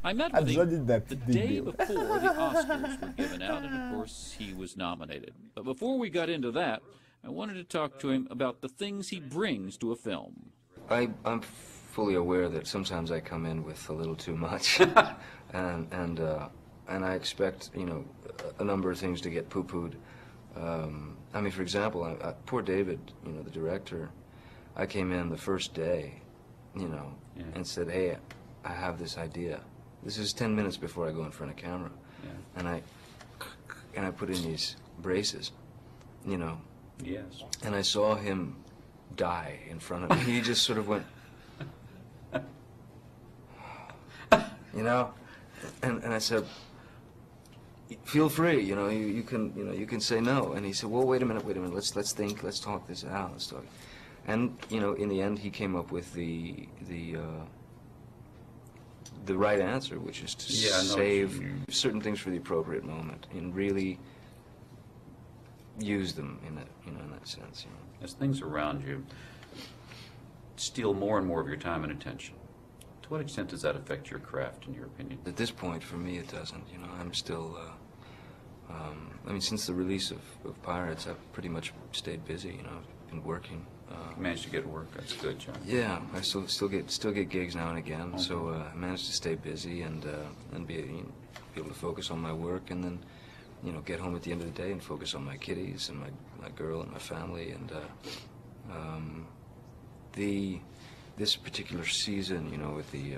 I met with him the day before the Oscars were given out, and of course he was nominated. But before we got into that, I wanted to talk to him about the things he brings to a film. I'm fully aware that sometimes I come in with a little too much, and I expect, you know, a number of things to get poo-pooed. I mean, for example, poor David, you know, the director, I came in the first day, you know, and said, hey, I have this idea. This is 10 minutes before I go in front of camera. And I put in these braces, you know. Yes. And I saw him die in front of me. He just sort of went, you know, and I said, feel free, you know, you can say no. And he said, well, wait a minute, let's think, let's talk this out, let's talk. And, you know, in the end, he came up with the right answer, which is to save certain things for the appropriate moment and really use them in that, you know, in that sense. You know. As things around you steal more and more of your time and attention, to what extent does that affect your craft, in your opinion? At this point, for me, it doesn't. You know, I'm still. I mean, since the release of Pirates, I've pretty much stayed busy. You know, I've been working. You managed to get work. That's good, John. Yeah, I still get gigs now and again. Okay. So I managed to stay busy and be able to focus on my work, and then, you know, get home at the end of the day and focus on my kiddies and my girl and my family. And this particular season, you know, with the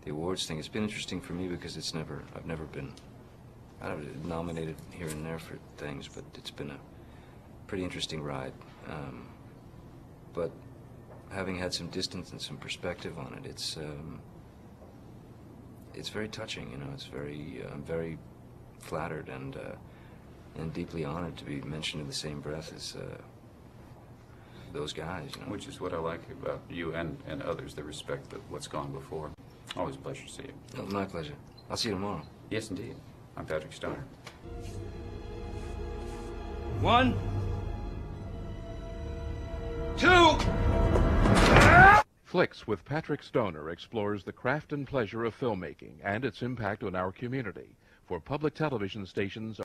awards thing, it's been interesting for me because I've never been nominated here and there for things, but it's been a pretty interesting ride. But having had some distance and some perspective on it, it's very touching. You know, I'm very flattered and deeply honored to be mentioned in the same breath as those guys. You know? Which is what I like about you and others, the respect of what's gone before. Always a pleasure to see you. Oh, my pleasure. I'll see you tomorrow. Yes, indeed. I'm Patrick Stoner. 1, 2. Flicks with Patrick Stoner explores the craft and pleasure of filmmaking and its impact on our community. For public television stations